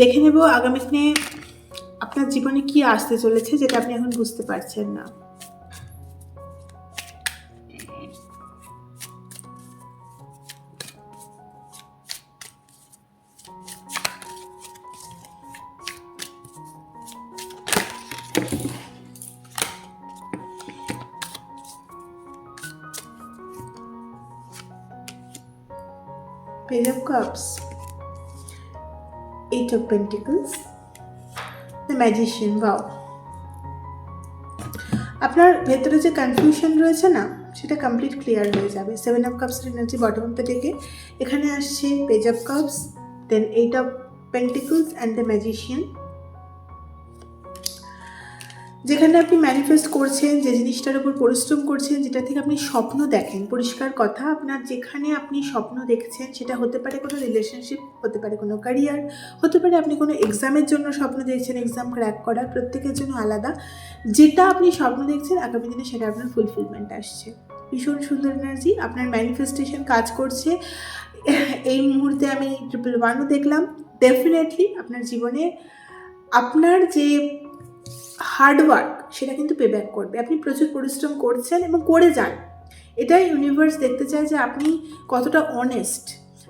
দেখে নেব আগামী দিনে আপনার জীবনে কি আসতে চলেছে, যেটা আপনি এখন বুঝতে পারছেন না। Page of Cups, Eight of Pentacles, The Magician. Wow, আপনার ভেতরে যে কনফিউশন রয়েছে না, সেটা কমপ্লিট ক্লিয়ার হয়ে যাবে। 7 of Cups energy bottom of the ডেকে এখানে আসছে page of cups, then 8 of Pentacles and the magician. যেখানে আপনি ম্যানিফেস্ট করছেন, যে জিনিসটার উপর পরিশ্রম করছেন, যেটা থেকে আপনি স্বপ্ন দেখেন, পরিষ্কার কথা, আপনার যেখানে আপনি স্বপ্ন দেখছেন সেটা হতে পারে কোনো রিলেশনশিপ, হতে পারে কোনো ক্যারিয়ার, হতে পারে আপনি কোনো এক্সামের জন্য স্বপ্ন দেখছেন, এক্সাম ক্র্যাক করার, প্রত্যেকের জন্য আলাদা। যেটা আপনি স্বপ্ন দেখছেন আগামী দিনে সেটা আপনার ফুলফিলমেন্ট আসছে। ভীষণ সুন্দর এনার্জি, আপনার ম্যানিফেস্টেশন কাজ করছে। এই মুহূর্তে আমি 111ও দেখলাম। ডেফিনেটলি আপনার জীবনে আপনার যে হার্ডওয়ার্ক সেটা কিন্তু পে ব্যাক করবে। আপনি প্রচুর পরিশ্রম করছেন এবং করে যান, এটাই ইউনিভার্স দেখতে চায় যে আপনি কতটা অনেস্ট,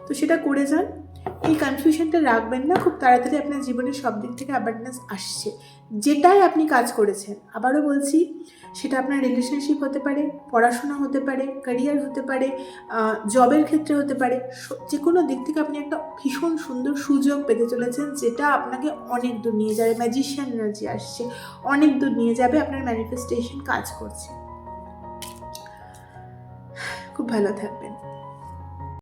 তো সেটা করে যান। এই কনফিউশনটা রাখবেন না, খুব তাড়াতাড়ি আপনার জীবনের সব দিক থেকে অ্যাবান্ডেন্স আসছে। যেটাই আপনি কাজ করেছেন, আবারও বলছি, সেটা আপনার রিলেশনশিপ হতে পারে, পড়াশোনা হতে পারে, ক্যারিয়ার হতে পারে, জবের ক্ষেত্রে হতে পারে, যে কোনো দিক থেকে আপনি একটা ভীষণ সুন্দর সুযোগ পেতে চলেছেন, যেটা আপনাকে অনেক দূর নিয়ে যাবে। ম্যাজিশিয়ান এনার্জি আসছে, অনেক দূর নিয়ে যাবে। আপনার ম্যানিফেস্টেশন কাজ করছে। খুব ভালো থাকবেন।